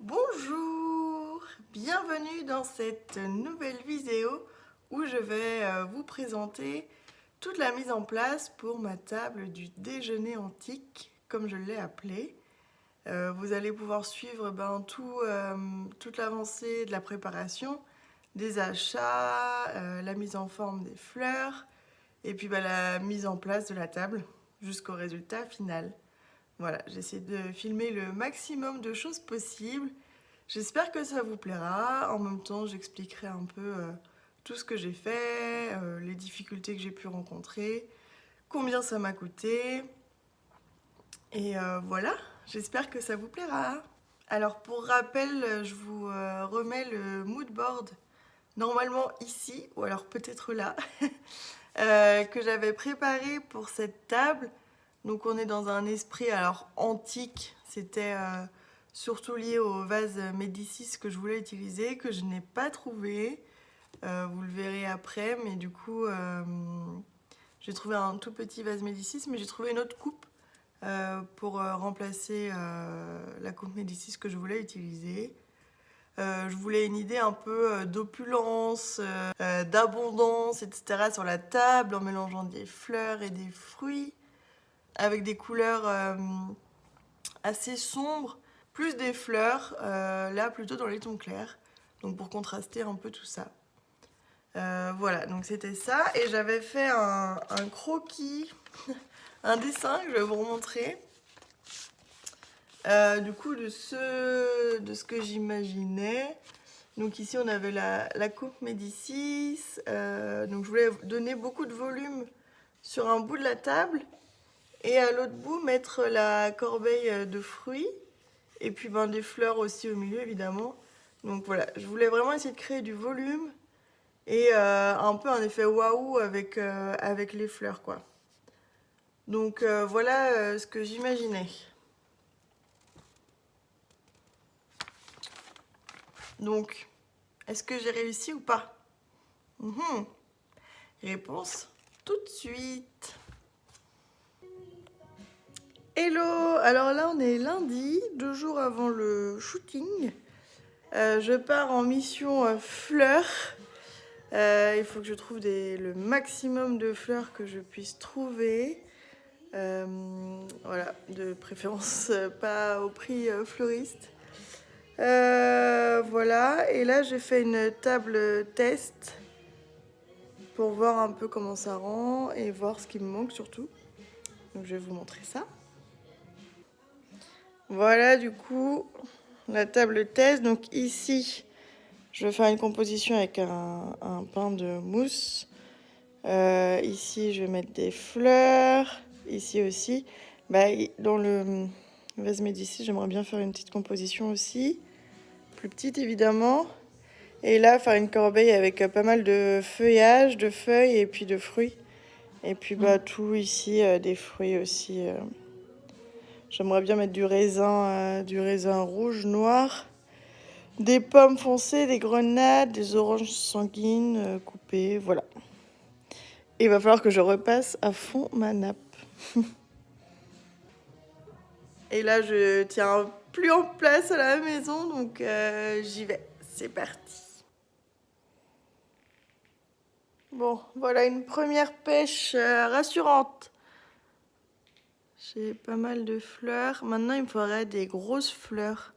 Bonjour, bienvenue dans cette nouvelle vidéo où je vais vous présenter toute la mise en place pour ma table du déjeuner antique, comme je l'ai appelée. Vous allez pouvoir suivre toute l'avancée de la préparation, des achats, la mise en forme des fleurs et puis la mise en place de la table jusqu'au résultat final. Voilà, j'essaie de filmer le maximum de choses possibles. J'espère que ça vous plaira. En même temps, j'expliquerai un peu tout ce que j'ai fait, les difficultés que j'ai pu rencontrer, combien ça m'a coûté. Et voilà, j'espère que ça vous plaira. Alors pour rappel, je vous remets le mood board, normalement ici, ou alors peut-être là, que j'avais préparé pour cette table. Donc on est dans un esprit alors antique, c'était surtout lié au vase Médicis que je voulais utiliser, que je n'ai pas trouvé. Vous le verrez après, mais du coup j'ai trouvé un tout petit vase Médicis, mais j'ai trouvé une autre coupe pour remplacer la coupe Médicis que je voulais utiliser. Je voulais une idée un peu d'opulence, d'abondance, etc. sur la table en mélangeant des fleurs et des fruits avec des couleurs assez sombres, plus des fleurs, là plutôt dans les tons clairs, donc pour contraster un peu tout ça. Voilà, donc c'était ça, et j'avais fait un croquis, un dessin que je vais vous remontrer, du coup de ce que j'imaginais. Donc ici on avait la coupe Médicis, donc je voulais donner beaucoup de volume sur un bout de la table, et à l'autre bout, mettre la corbeille de fruits. Et puis des fleurs aussi au milieu, évidemment. Donc voilà, je voulais vraiment essayer de créer du volume. Et un peu un effet waouh avec les fleurs, quoi. Donc voilà ce que j'imaginais. Donc, est-ce que j'ai réussi ou pas? Réponse tout de suite. Hello! Alors là, on est lundi, 2 jours avant le shooting. Je pars en mission fleurs. Il faut que je trouve le maximum de fleurs que je puisse trouver. Voilà, de préférence pas au prix fleuriste. Voilà, et là j'ai fait une table test pour voir un peu comment ça rend et voir ce qui me manque surtout. Donc je vais vous montrer ça. Voilà du coup la table test. Donc ici je vais faire une composition avec un pain de mousse. Ici je vais mettre des fleurs. Ici aussi. Dans le vase Médicis, j'aimerais bien faire une petite composition aussi. Plus petite évidemment. Et là faire une corbeille avec pas mal de feuillage, de feuilles et puis de fruits. Et puis tout ici, des fruits aussi. J'aimerais bien mettre du raisin rouge, noir, des pommes foncées, des grenades, des oranges sanguines coupées, voilà. Et il va falloir que je repasse à fond ma nappe. Et là, je tiens plus en place à la maison, donc j'y vais. C'est parti. Bon, voilà une première pêche rassurante. J'ai pas mal de fleurs. Maintenant, il me faudrait des grosses fleurs.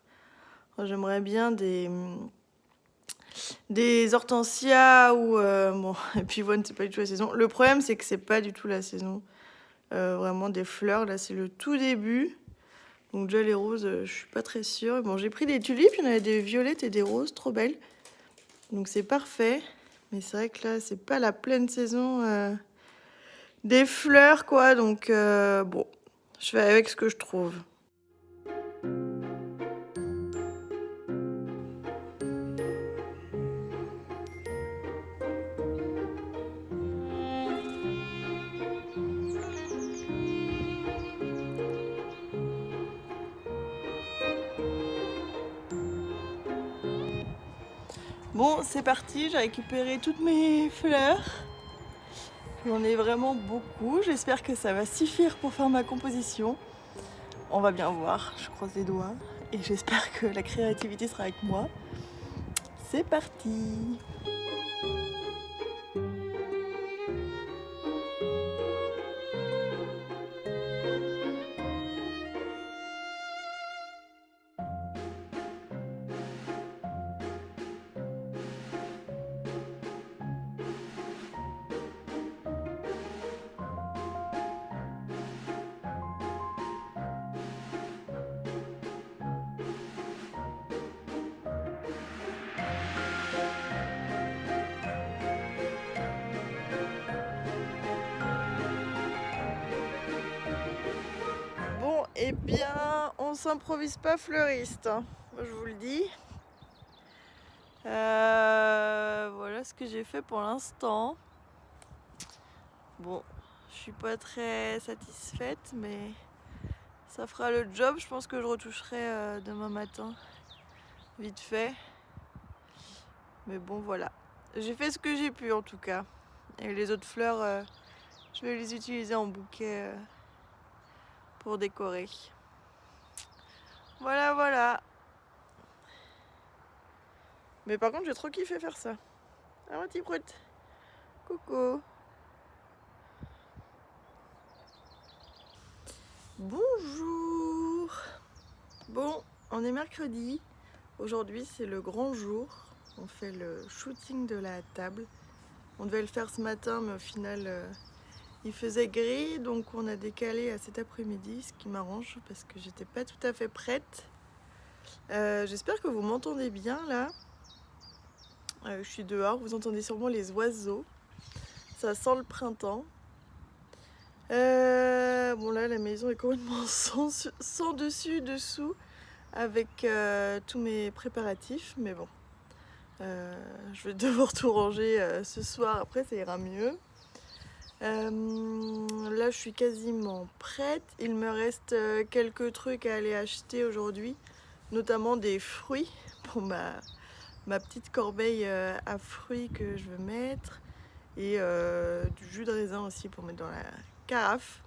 J'aimerais bien des hortensias ou... bon, et pivoine, c'est pas du tout la saison. Le problème, c'est que c'est pas du tout la saison. Vraiment, des fleurs, là, c'est le tout début. Donc déjà, les roses, je suis pas très sûre. Bon, j'ai pris des tulipes, il y en avait des violettes et des roses, trop belles. Donc c'est parfait. Mais c'est vrai que là, c'est pas la pleine saison des fleurs, quoi. Donc, bon, je fais avec ce que je trouve. Bon, c'est parti, j'ai récupéré toutes mes fleurs. J'en ai vraiment beaucoup. J'espère que ça va suffire pour faire ma composition. On va bien voir, je croise les doigts. et j'espère que la créativité sera avec moi. C'est parti! Bon, eh bien, on s'improvise pas fleuriste, hein. Moi, je vous le dis. Voilà ce que j'ai fait pour l'instant. Bon, je suis pas très satisfaite, mais ça fera le job. Je pense que je retoucherai demain matin, vite fait. Mais bon, voilà. J'ai fait ce que j'ai pu en tout cas. Et les autres fleurs, je vais les utiliser en bouquet pour décorer. Voilà, voilà. Mais par contre, j'ai trop kiffé faire ça. Ah, mon petit prout. Coucou. Bonjour. Bon, on est mercredi. Aujourd'hui, c'est le grand jour. On fait le shooting de la table. On devait le faire ce matin, mais au final, il faisait gris. Donc, on a décalé à cet après-midi, ce qui m'arrange parce que j'étais pas tout à fait prête. J'espère que vous m'entendez bien là. Je suis dehors, vous entendez sûrement les oiseaux. Ça sent le printemps. Bon là la maison est complètement sans dessus dessous avec tous mes préparatifs, mais bon, je vais devoir tout ranger ce soir, après ça ira mieux. Là je suis quasiment prête, il me reste quelques trucs à aller acheter aujourd'hui, notamment des fruits pour ma petite corbeille à fruits que je veux mettre, et du jus de raisin aussi pour mettre dans la carafe.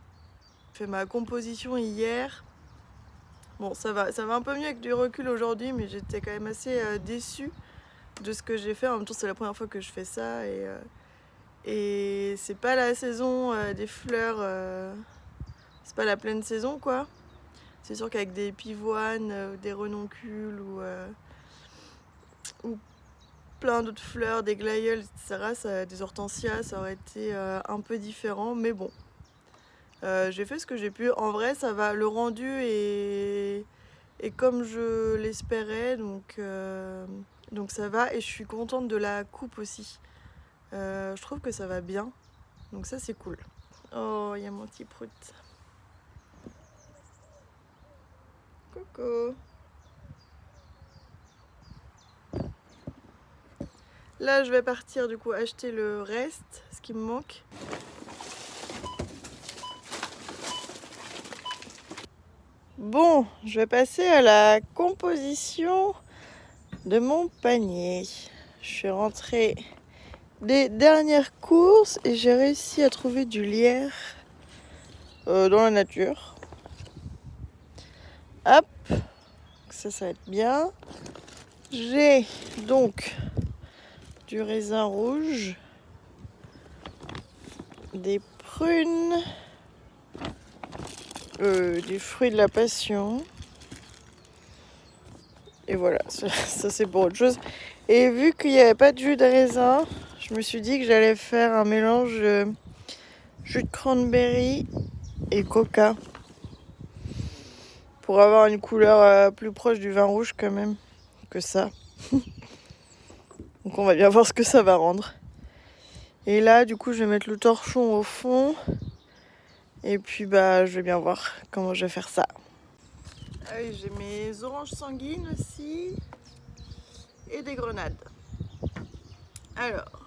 J'ai fait ma composition hier. Bon, ça va un peu mieux avec du recul aujourd'hui, mais j'étais quand même assez déçue de ce que j'ai fait. En même temps, c'est la première fois que je fais ça, et c'est pas la saison des fleurs, c'est pas la pleine saison quoi. C'est sûr qu'avec des pivoines, des renoncules ou plein d'autres fleurs, des glaïeuls, etc., des hortensias, ça aurait été un peu différent, mais bon. J'ai fait ce que j'ai pu. En vrai, ça va. Le rendu est comme je l'espérais, donc ça va. Et je suis contente de la coupe aussi. Je trouve que ça va bien. Donc ça, c'est cool. Oh, il y a mon petit prout. Coucou. Là, je vais partir du coup acheter le reste, ce qui me manque. Bon, je vais passer à la composition de mon panier. Je suis rentrée des dernières courses et j'ai réussi à trouver du lierre dans la nature. Hop, ça va être bien. J'ai donc du raisin rouge, des prunes, des fruits de la passion. Et voilà, ça c'est pour autre chose. Et vu qu'il n'y avait pas de jus de raisin, je me suis dit que j'allais faire un mélange jus de cranberry et coca pour avoir une couleur plus proche du vin rouge quand même que ça. Donc on va bien voir ce que ça va rendre. Et là du coup je vais mettre le torchon au fond. Et puis je vais bien voir comment je vais faire ça. Ah oui, j'ai mes oranges sanguines aussi. Et des grenades. Alors.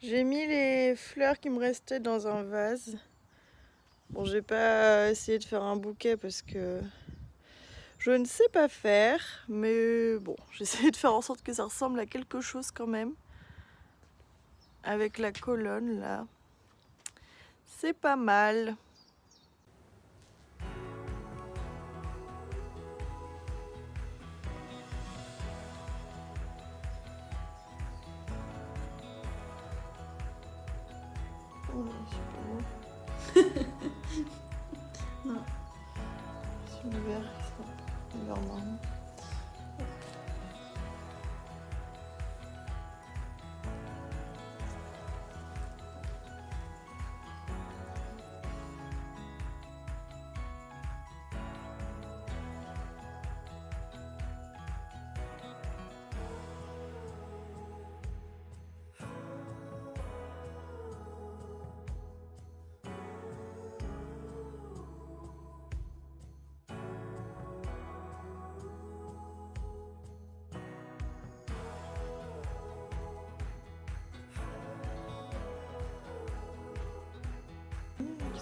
J'ai mis les fleurs qui me restaient dans un vase. Bon, j'ai pas essayé de faire un bouquet parce que je ne sais pas faire, mais bon, j'ai essayé de faire en sorte que ça ressemble à quelque chose quand même. Avec la colonne là, c'est pas mal. Oh, super beau. Non. Sur le verre, le verre marron.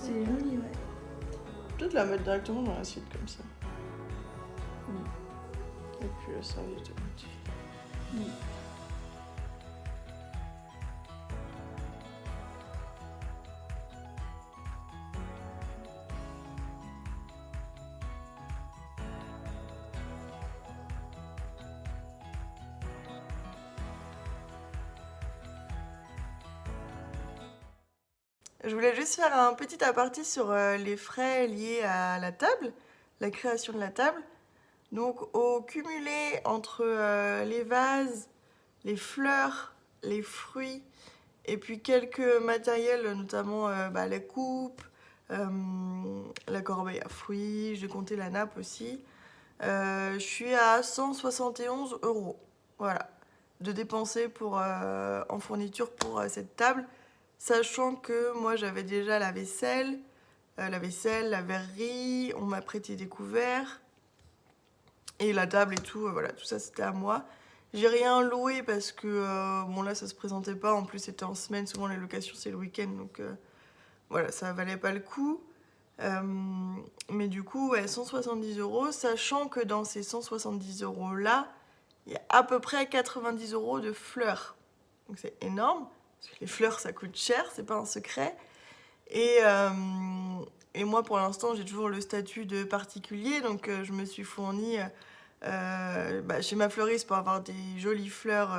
C'est joli, ouais. Peut-être la mettre directement dans l'assiette comme ça. Et puis la serviette de côté. Je voulais juste faire un petit aparté sur les frais liés à la table, la création de la table. Donc au cumulé entre les vases, les fleurs, les fruits et puis quelques matériels, notamment la coupe, la corbeille à fruits, j'ai compté la nappe aussi. Je suis à 171 €, voilà, de dépenser en fourniture pour cette table. Sachant que moi j'avais déjà la vaisselle, la verrerie, on m'a prêté des couverts, et la table et tout, voilà, tout ça c'était à moi. J'ai rien loué parce que, bon là ça se présentait pas, en plus c'était en semaine, souvent les locations c'est le week-end, donc voilà, ça valait pas le coup. Mais du coup, ouais, 170 €, sachant que dans ces 170 € là, il y a à peu près 90 € de fleurs. Donc c'est énorme. Parce que les fleurs, ça coûte cher, c'est pas un secret. Et, moi, pour l'instant, j'ai toujours le statut de particulier, donc je me suis fournie chez ma fleuriste pour avoir des jolies fleurs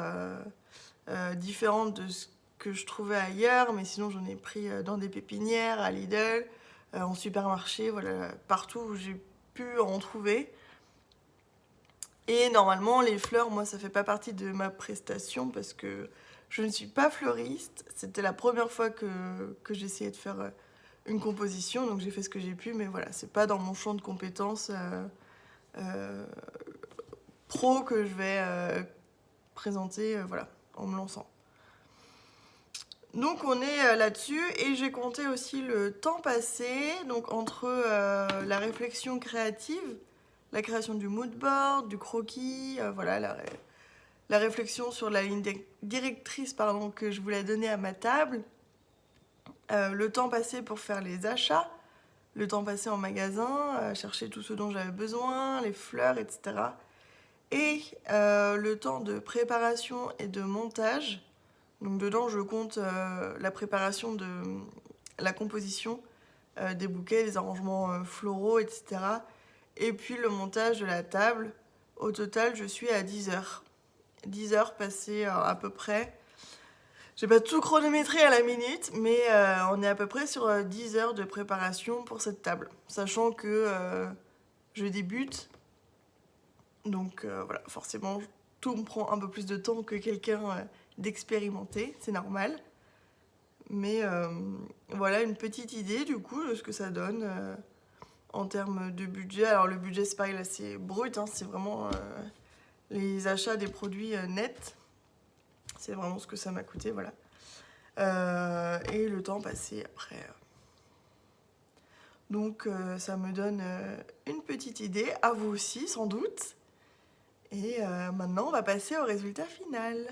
différentes de ce que je trouvais ailleurs, mais sinon j'en ai pris dans des pépinières, à Lidl, en supermarché, voilà, partout où j'ai pu en trouver. Et normalement, les fleurs, moi, ça fait pas partie de ma prestation parce que je ne suis pas fleuriste. C'était la première fois que j'essayais de faire une composition, donc j'ai fait ce que j'ai pu, mais voilà, c'est pas dans mon champ de compétences pro que je vais présenter voilà, en me lançant. Donc on est là-dessus, et j'ai compté aussi le temps passé, donc entre la réflexion créative, la création du mood board, du croquis, voilà, la réflexion sur la ligne directrice que je voulais donner à ma table, le temps passé pour faire les achats, le temps passé en magasin, chercher tout ce dont j'avais besoin, les fleurs, etc. Et le temps de préparation et de montage. Donc dedans, je compte la préparation de la composition des bouquets, les arrangements floraux, etc. Et puis le montage de la table. Au total, je suis à 10 heures. 10 heures passées à peu près. J'ai pas tout chronométré à la minute, mais on est à peu près sur 10 heures de préparation pour cette table. Sachant que je débute, donc voilà, forcément, tout me prend un peu plus de temps que quelqu'un d'expérimenté, c'est normal. Mais voilà une petite idée du coup de ce que ça donne en termes de budget. Alors le budget c'est pareil, là c'est brut, hein, c'est vraiment les achats des produits nets. C'est vraiment ce que ça m'a coûté, voilà. Et le temps passé après. Donc ça me donne une petite idée, à vous aussi sans doute. Et maintenant on va passer au résultat final.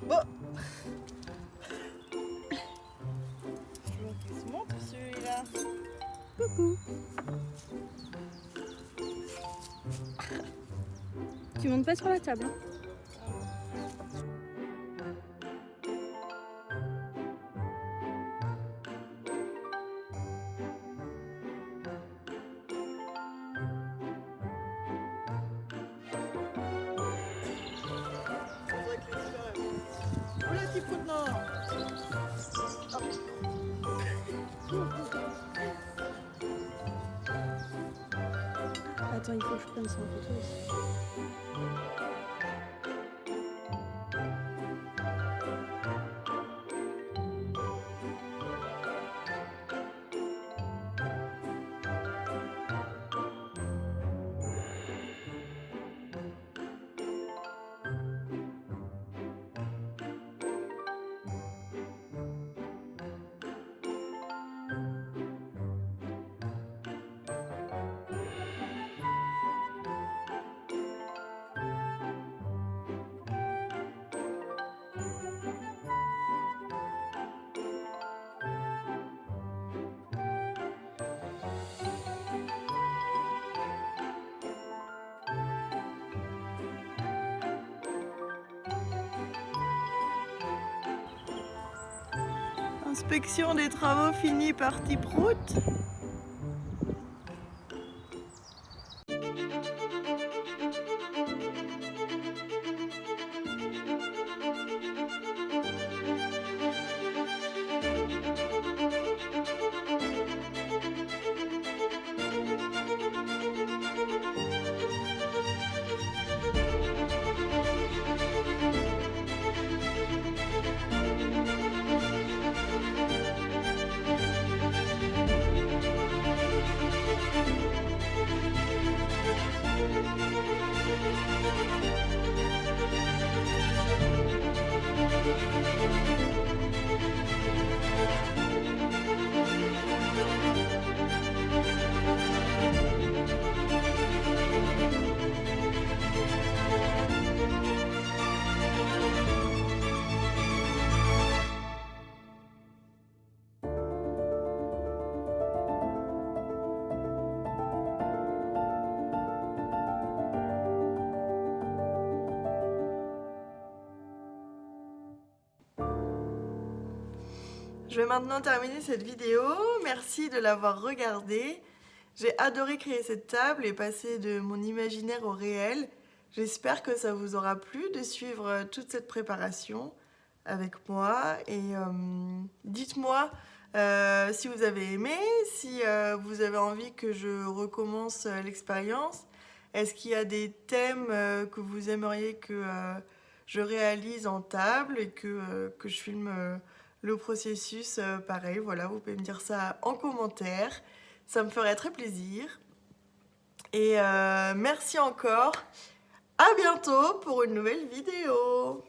Bon. Je veux qu'il se montre celui-là. Coucou. Tu montes pas sur la table. Oula, petit coup de nord. Attends, il faut que je prenne ça en photo aussi. Inspection des travaux finis partie prout. Je vais maintenant terminer cette vidéo. Merci de l'avoir regardée. J'ai adoré créer cette table et passer de mon imaginaire au réel. J'espère que ça vous aura plu de suivre toute cette préparation avec moi. Et dites-moi si vous avez aimé, si vous avez envie que je recommence l'expérience. Est-ce qu'il y a des thèmes que vous aimeriez que je réalise en table et que je filme le processus pareil? Voilà, vous pouvez me dire ça en commentaire. Ça me ferait très plaisir. Et merci encore. À bientôt pour une nouvelle vidéo.